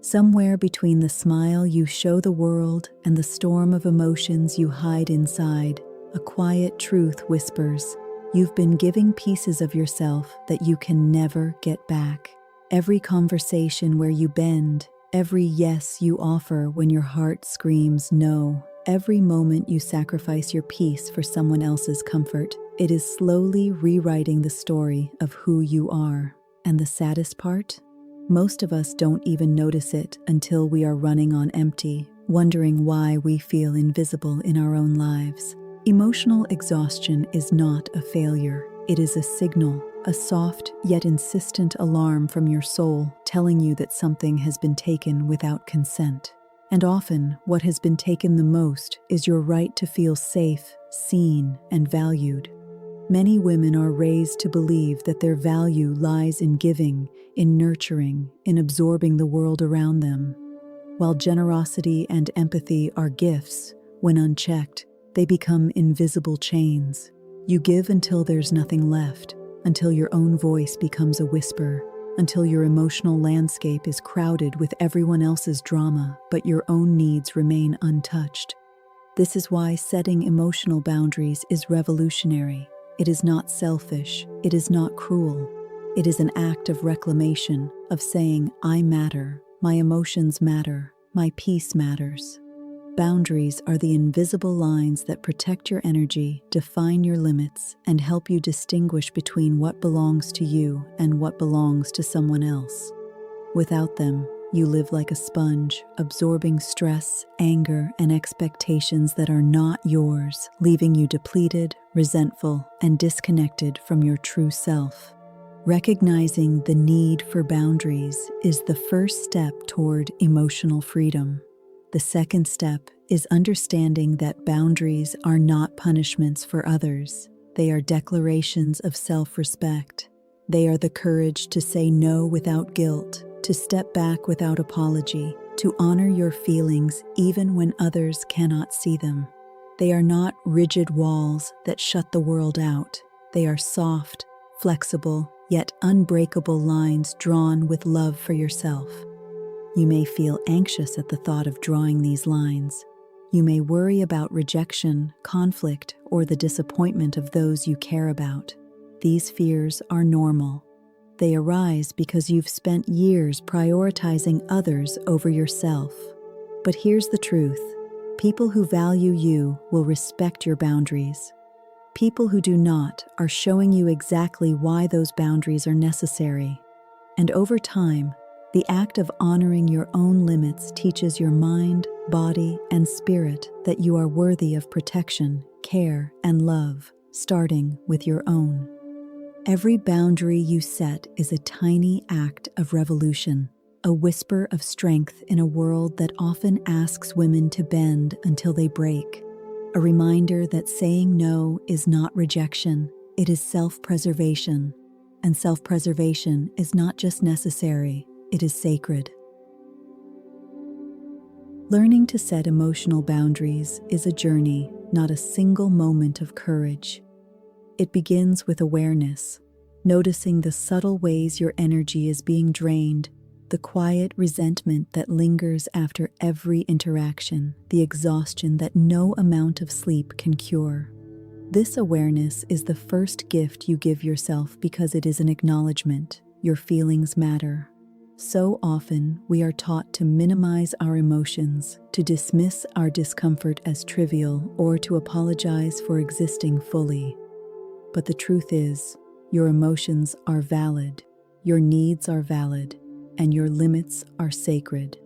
Somewhere between the smile you show the world and the storm of emotions you hide inside, a quiet truth whispers, you've been giving pieces of yourself that you can never get back. Every conversation where you bend, every yes you offer when your heart screams no, every moment you sacrifice your peace for someone else's comfort, it is slowly rewriting the story of who you are. And the saddest part? Most of us don't even notice it until we are running on empty, wondering why we feel invisible in our own lives. Emotional exhaustion is not a failure. It is a signal, a soft yet insistent alarm from your soul telling you that something has been taken without consent. And often, what has been taken the most is your right to feel safe, seen, and valued. Many women are raised to believe that their value lies in giving, in nurturing, in absorbing the world around them. While generosity and empathy are gifts, when unchecked, they become invisible chains. You give until there's nothing left, until your own voice becomes a whisper, until your emotional landscape is crowded with everyone else's drama, but your own needs remain untouched. This is why setting emotional boundaries is revolutionary. It is not selfish, it is not cruel. It is an act of reclamation, of saying, I matter, my emotions matter, my peace matters. Boundaries are the invisible lines that protect your energy, define your limits, and help you distinguish between what belongs to you and what belongs to someone else. Without them, you live like a sponge, absorbing stress, anger, and expectations that are not yours, leaving you depleted, resentful, and disconnected from your true self. Recognizing the need for boundaries is the first step toward emotional freedom. The second step is understanding that boundaries are not punishments for others. They are declarations of self-respect. They are the courage to say no without guilt, to step back without apology, to honor your feelings even when others cannot see them. They are not rigid walls that shut the world out. They are soft, flexible, yet unbreakable lines drawn with love for yourself. You may feel anxious at the thought of drawing these lines. You may worry about rejection, conflict, or the disappointment of those you care about. These fears are normal. They arise because you've spent years prioritizing others over yourself. But here's the truth. People who value you will respect your boundaries. People who do not are showing you exactly why those boundaries are necessary. And over time, the act of honoring your own limits teaches your mind, body, and spirit that you are worthy of protection, care, and love, starting with your own. Every boundary you set is a tiny act of revolution, a whisper of strength in a world that often asks women to bend until they break. A reminder that saying no is not rejection, it is self-preservation. And self-preservation is not just necessary, it is sacred. Learning to set emotional boundaries is a journey, not a single moment of courage. It begins with awareness, noticing the subtle ways your energy is being drained, the quiet resentment that lingers after every interaction, the exhaustion that no amount of sleep can cure. This awareness is the first gift you give yourself because it is an acknowledgement. Your feelings matter. So often, we are taught to minimize our emotions, to dismiss our discomfort as trivial, or to apologize for existing fully. But the truth is, your emotions are valid, your needs are valid, and your limits are sacred.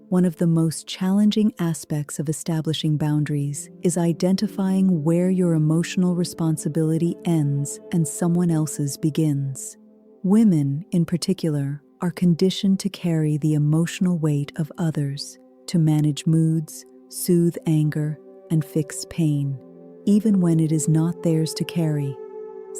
One of the most challenging aspects of establishing boundaries is identifying where your emotional responsibility ends and someone else's begins. Women, in particular, are conditioned to carry the emotional weight of others, to manage moods, soothe anger, and fix pain, even when it is not theirs to carry.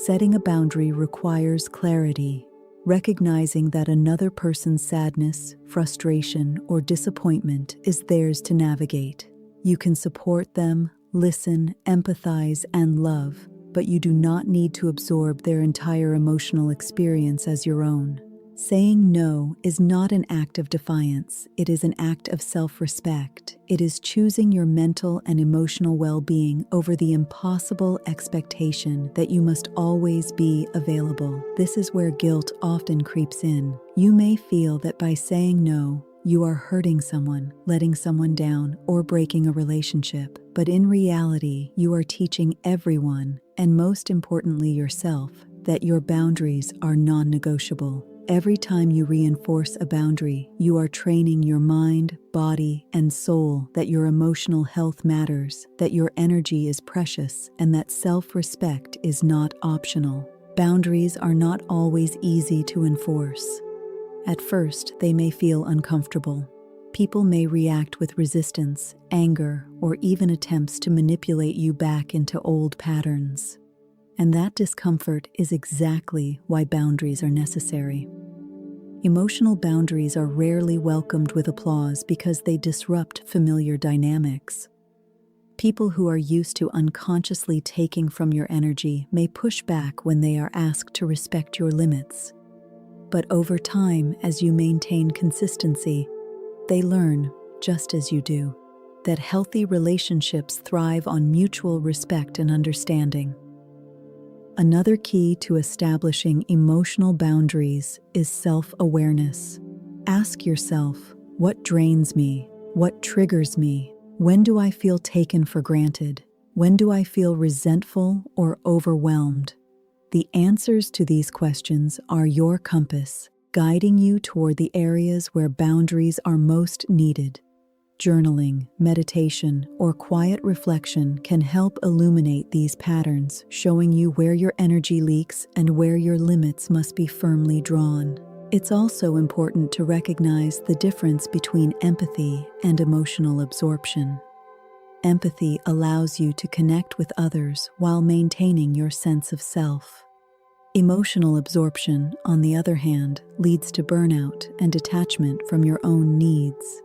Setting a boundary requires clarity, recognizing that another person's sadness, frustration, or disappointment is theirs to navigate. You can support them, listen, empathize, and love, but you do not need to absorb their entire emotional experience as your own. Saying no is not an act of defiance, it is an act of self-respect. It is choosing your mental and emotional well-being over the impossible expectation that you must always be available. This is where guilt often creeps in. You may feel that by saying no, you are hurting someone, letting someone down, or breaking a relationship. But in reality, you are teaching everyone, and most importantly yourself, that your boundaries are non-negotiable. Every time you reinforce a boundary, you are training your mind, body, and soul that your emotional health matters, that your energy is precious, and that self-respect is not optional. Boundaries are not always easy to enforce. At first, they may feel uncomfortable. People may react with resistance, anger, or even attempts to manipulate you back into old patterns. And that discomfort is exactly why boundaries are necessary. Emotional boundaries are rarely welcomed with applause because they disrupt familiar dynamics. People who are used to unconsciously taking from your energy may push back when they are asked to respect your limits. But over time, as you maintain consistency, they learn, just as you do, that healthy relationships thrive on mutual respect and understanding. Another key to establishing emotional boundaries is self-awareness. Ask yourself, what drains me? What triggers me? When do I feel taken for granted? When do I feel resentful or overwhelmed? The answers to these questions are your compass, guiding you toward the areas where boundaries are most needed. Journaling, meditation, or quiet reflection can help illuminate these patterns, showing you where your energy leaks and where your limits must be firmly drawn. It's also important to recognize the difference between empathy and emotional absorption. Empathy allows you to connect with others while maintaining your sense of self. Emotional absorption, on the other hand, leads to burnout and detachment from your own needs.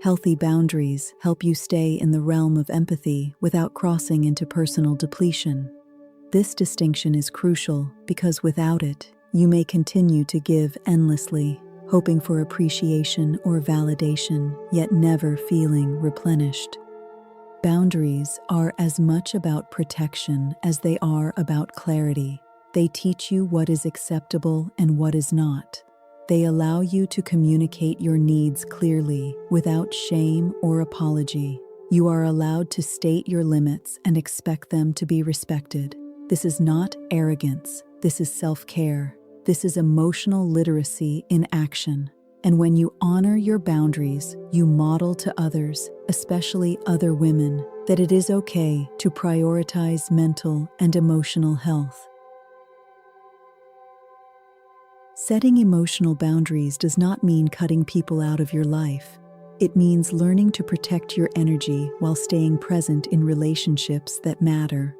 Healthy boundaries help you stay in the realm of empathy without crossing into personal depletion. This distinction is crucial because without it, you may continue to give endlessly, hoping for appreciation or validation, yet never feeling replenished. Boundaries are as much about protection as they are about clarity. They teach you what is acceptable and what is not. They allow you to communicate your needs clearly, without shame or apology. You are allowed to state your limits and expect them to be respected. This is not arrogance. This is self-care. This is emotional literacy in action. And when you honor your boundaries, you model to others, especially other women, that it is okay to prioritize mental and emotional health. Setting emotional boundaries does not mean cutting people out of your life. It means learning to protect your energy while staying present in relationships that matter.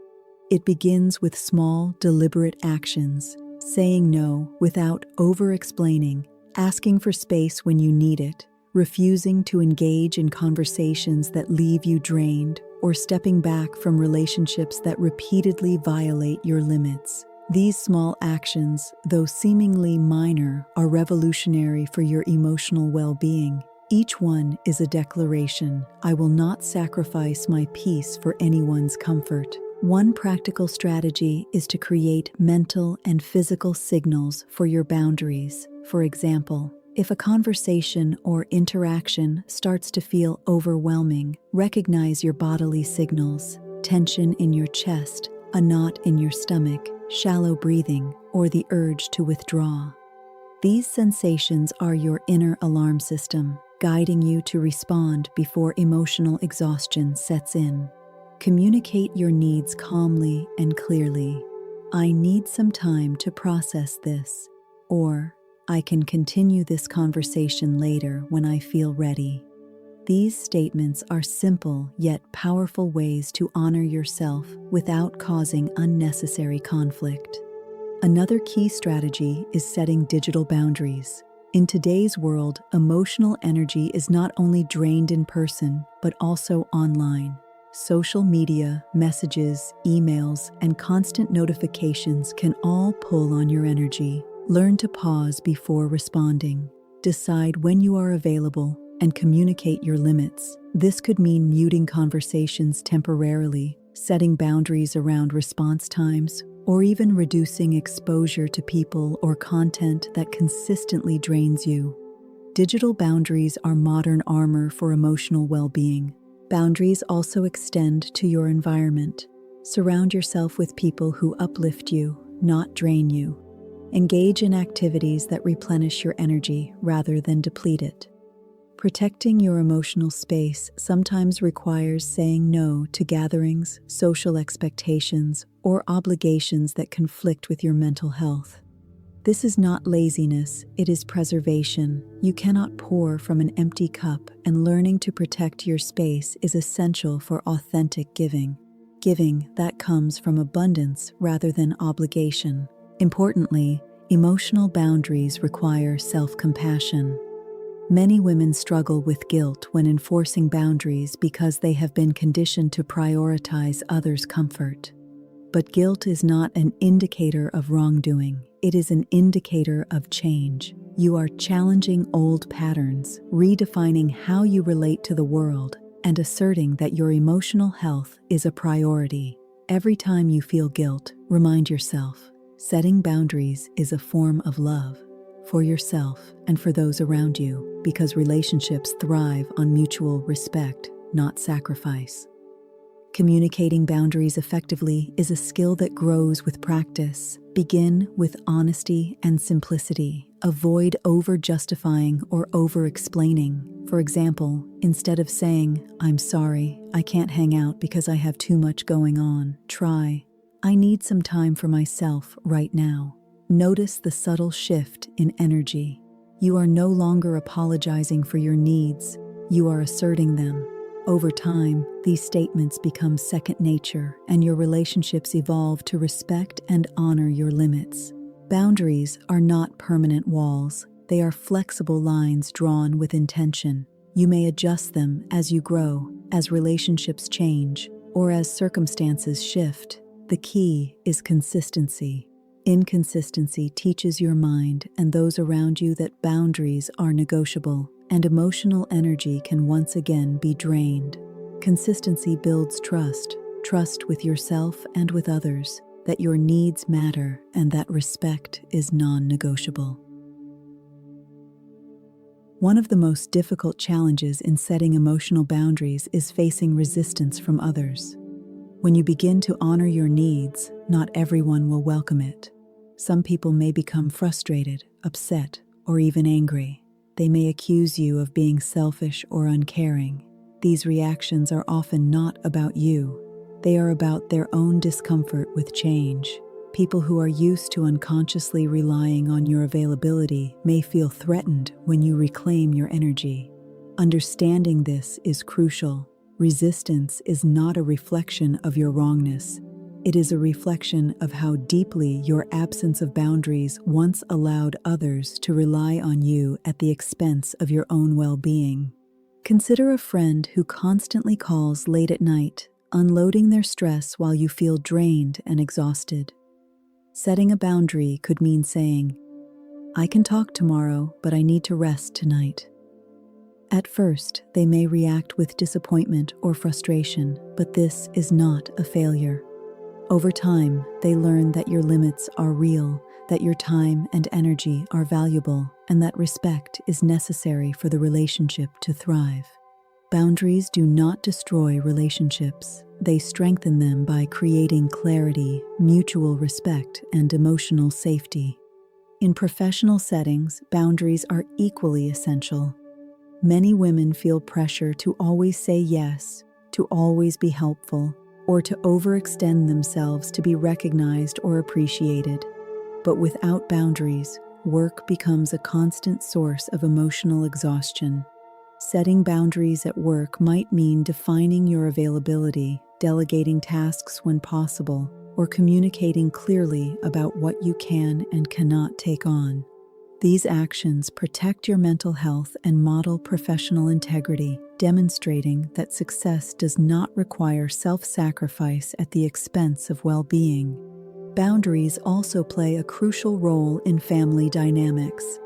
It begins with small, deliberate actions, saying no without over-explaining, asking for space when you need it, refusing to engage in conversations that leave you drained, or stepping back from relationships that repeatedly violate your limits. These small actions, though seemingly minor, are revolutionary for your emotional well-being. Each one is a declaration: I will not sacrifice my peace for anyone's comfort. One practical strategy is to create mental and physical signals for your boundaries. For example, if a conversation or interaction starts to feel overwhelming, recognize your bodily signals: tension in your chest, a knot in your stomach, shallow breathing, or the urge to withdraw. These sensations are your inner alarm system, guiding you to respond before emotional exhaustion sets in. Communicate your needs calmly and clearly. I need some time to process this, or I can continue this conversation later when I feel ready. These statements are simple yet powerful ways to honor yourself without causing unnecessary conflict. Another key strategy is setting digital boundaries. In today's world, emotional energy is not only drained in person, but also online. Social media, messages, emails, and constant notifications can all pull on your energy. Learn to pause before responding. Decide when you are available and communicate your limits. This could mean muting conversations temporarily, setting boundaries around response times, or even reducing exposure to people or content that consistently drains you. Digital boundaries are modern armor for emotional well-being. Boundaries also extend to your environment. Surround yourself with people who uplift you, not drain you. Engage in activities that replenish your energy rather than deplete it. Protecting your emotional space sometimes requires saying no to gatherings, social expectations, or obligations that conflict with your mental health. This is not laziness, it is preservation. You cannot pour from an empty cup, and learning to protect your space is essential for authentic giving. Giving that comes from abundance rather than obligation. Importantly, emotional boundaries require self-compassion. Many women struggle with guilt when enforcing boundaries because they have been conditioned to prioritize others' comfort. But guilt is not an indicator of wrongdoing, it is an indicator of change. You are challenging old patterns, redefining how you relate to the world, and asserting that your emotional health is a priority. Every time you feel guilt, remind yourself, setting boundaries is a form of love for yourself and for those around you, because relationships thrive on mutual respect, not sacrifice. Communicating boundaries effectively is a skill that grows with practice. Begin with honesty and simplicity. Avoid over-justifying or over-explaining. For example, instead of saying, "I'm sorry, I can't hang out because I have too much going on," try, "I need some time for myself right now." Notice the subtle shift in energy. You are no longer apologizing for your needs, you are asserting them. Over time, these statements become second nature, and your relationships evolve to respect and honor your limits. Boundaries are not permanent walls, they are flexible lines drawn with intention. You may adjust them as you grow, as relationships change, or as circumstances shift. The key is consistency. Inconsistency teaches your mind and those around you that boundaries are negotiable, and emotional energy can once again be drained. Consistency builds trust with yourself and with others, that your needs matter and that respect is non-negotiable. One of the most difficult challenges in setting emotional boundaries is facing resistance from others. When you begin to honor your needs, not everyone will welcome it. Some people may become frustrated, upset, or even angry. They may accuse you of being selfish or uncaring. These reactions are often not about you. They are about their own discomfort with change. People who are used to unconsciously relying on your availability may feel threatened when you reclaim your energy. Understanding this is crucial. Resistance is not a reflection of your wrongness. It is a reflection of how deeply your absence of boundaries once allowed others to rely on you at the expense of your own well-being. Consider a friend who constantly calls late at night, unloading their stress while you feel drained and exhausted. Setting a boundary could mean saying, "I can talk tomorrow, but I need to rest tonight." At first, they may react with disappointment or frustration, but this is not a failure. Over time, they learn that your limits are real, that your time and energy are valuable, and that respect is necessary for the relationship to thrive. Boundaries do not destroy relationships. They strengthen them by creating clarity, mutual respect, and emotional safety. In professional settings, boundaries are equally essential. Many women feel pressure to always say yes, to always be helpful, or to overextend themselves to be recognized or appreciated. But without boundaries, work becomes a constant source of emotional exhaustion. Setting boundaries at work might mean defining your availability, delegating tasks when possible, or communicating clearly about what you can and cannot take on. These actions protect your mental health and model professional integrity, demonstrating that success does not require self-sacrifice at the expense of well-being. Boundaries also play a crucial role in family dynamics.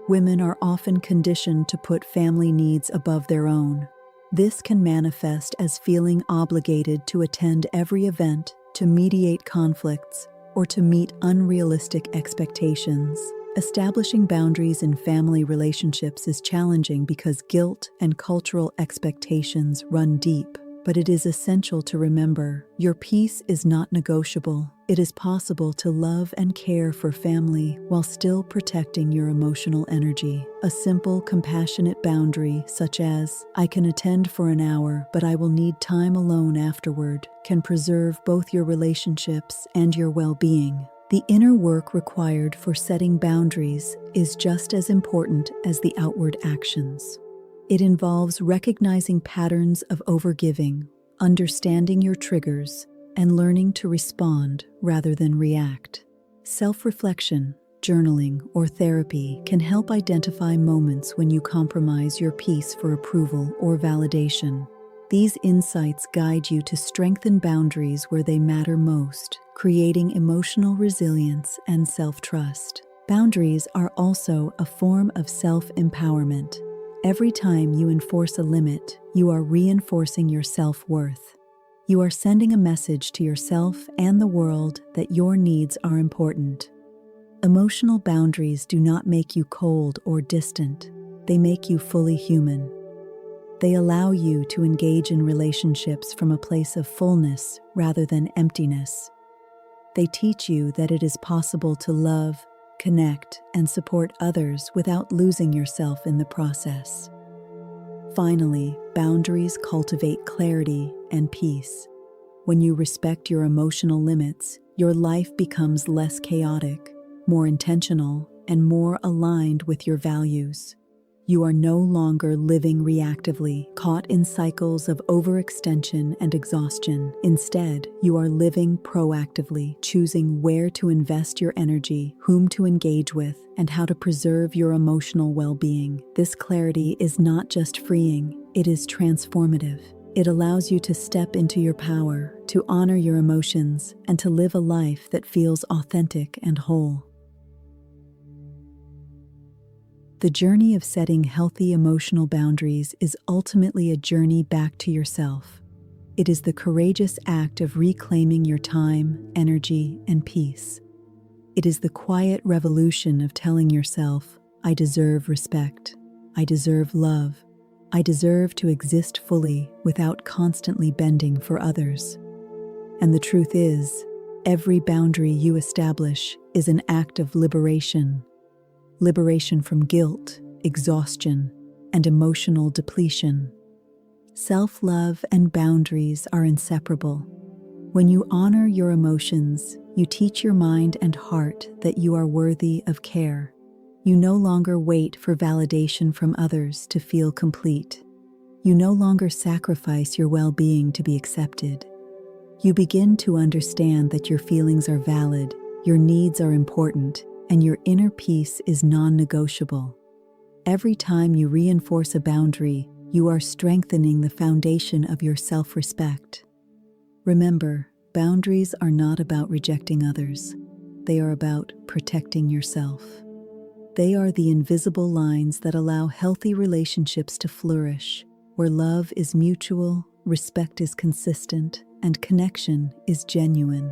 Women are often conditioned to put family needs above their own. This can manifest as feeling obligated to attend every event, to mediate conflicts, or to meet unrealistic expectations. Establishing boundaries in family relationships is challenging because guilt and cultural expectations run deep. But it is essential to remember, your peace is not negotiable. It is possible to love and care for family while still protecting your emotional energy. A simple, compassionate boundary, such as, "I can attend for an hour, but I will need time alone afterward," can preserve both your relationships and your well-being. The inner work required for setting boundaries is just as important as the outward actions. It involves recognizing patterns of overgiving, understanding your triggers, and learning to respond rather than react. Self-reflection, journaling, or therapy can help identify moments when you compromise your peace for approval or validation. These insights guide you to strengthen boundaries where they matter most, creating emotional resilience and self-trust. Boundaries are also a form of self-empowerment. Every time you enforce a limit, you are reinforcing your self-worth. You are sending a message to yourself and the world that your needs are important. Emotional boundaries do not make you cold or distant. They make you fully human. They allow you to engage in relationships from a place of fullness rather than emptiness. They teach you that it is possible to love, connect, and support others without losing yourself in the process. Finally, boundaries cultivate clarity and peace. When you respect your emotional limits, your life becomes less chaotic, more intentional, and more aligned with your values. You are no longer living reactively, caught in cycles of overextension and exhaustion. Instead, you are living proactively, choosing where to invest your energy, whom to engage with, and how to preserve your emotional well-being. This clarity is not just freeing, it is transformative. It allows you to step into your power, to honor your emotions, and to live a life that feels authentic and whole. The journey of setting healthy emotional boundaries is ultimately a journey back to yourself. It is the courageous act of reclaiming your time, energy, and peace. It is the quiet revolution of telling yourself, "I deserve respect. I deserve love. I deserve to exist fully without constantly bending for others." And the truth is, every boundary you establish is an act of liberation. Liberation from guilt, exhaustion, and emotional depletion. Self-love and boundaries are inseparable. When you honor your emotions, you teach your mind and heart that you are worthy of care. You no longer wait for validation from others to feel complete. You no longer sacrifice your well-being to be accepted. You begin to understand that your feelings are valid, your needs are important, and your inner peace is non-negotiable. Every time you reinforce a boundary, you are strengthening the foundation of your self-respect. Remember, boundaries are not about rejecting others. They are about protecting yourself. They are the invisible lines that allow healthy relationships to flourish, where love is mutual, respect is consistent, and connection is genuine.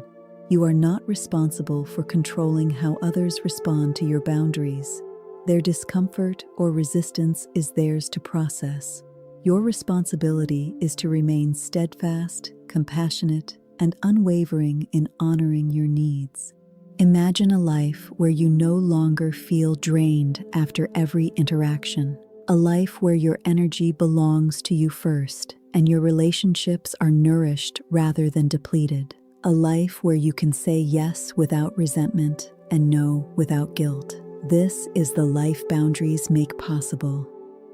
You are not responsible for controlling how others respond to your boundaries. Their discomfort or resistance is theirs to process. Your responsibility is to remain steadfast, compassionate, and unwavering in honoring your needs. Imagine a life where you no longer feel drained after every interaction. A life where your energy belongs to you first, and your relationships are nourished rather than depleted. A life where you can say yes without resentment and no without guilt. This is the life boundaries make possible.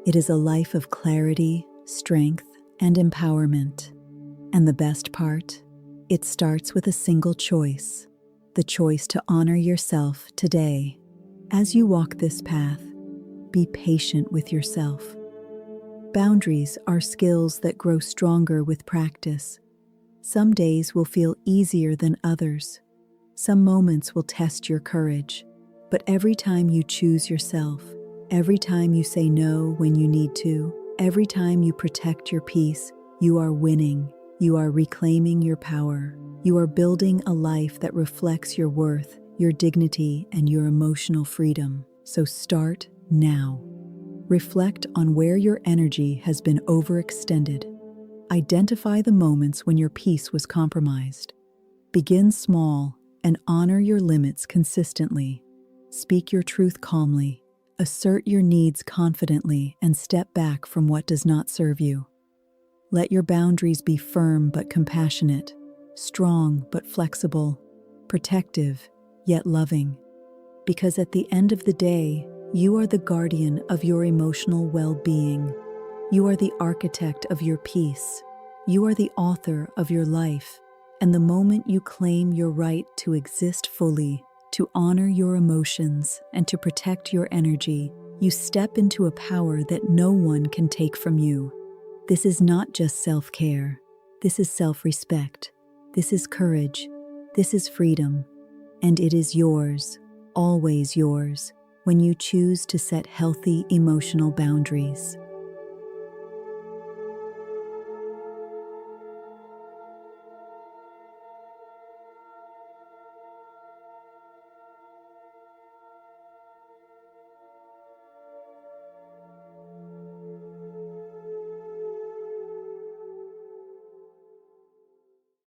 It is a life of clarity, strength, and empowerment. And the best part? It starts with a single choice. The choice to honor yourself today. As you walk this path, be patient with yourself. Boundaries are skills that grow stronger with practice. Some days will feel easier than others. Some moments will test your courage, but every time you choose yourself, every time you say no when you need to, every time you protect your peace, you are winning. You are reclaiming your power. You are building a life that reflects your worth, your dignity, and your emotional freedom. So start now. Reflect on where your energy has been overextended. Identify the moments when your peace was compromised. Begin small and honor your limits consistently. Speak your truth calmly. Assert your needs confidently and step back from what does not serve you. Let your boundaries be firm but compassionate, strong but flexible, protective yet loving. Because at the end of the day, you are the guardian of your emotional well-being. You are the architect of your peace. You are the author of your life. And the moment you claim your right to exist fully, to honor your emotions, and to protect your energy, you step into a power that no one can take from you. This is not just self-care. This is self-respect. This is courage. This is freedom. And it is yours, always yours, when you choose to set healthy emotional boundaries.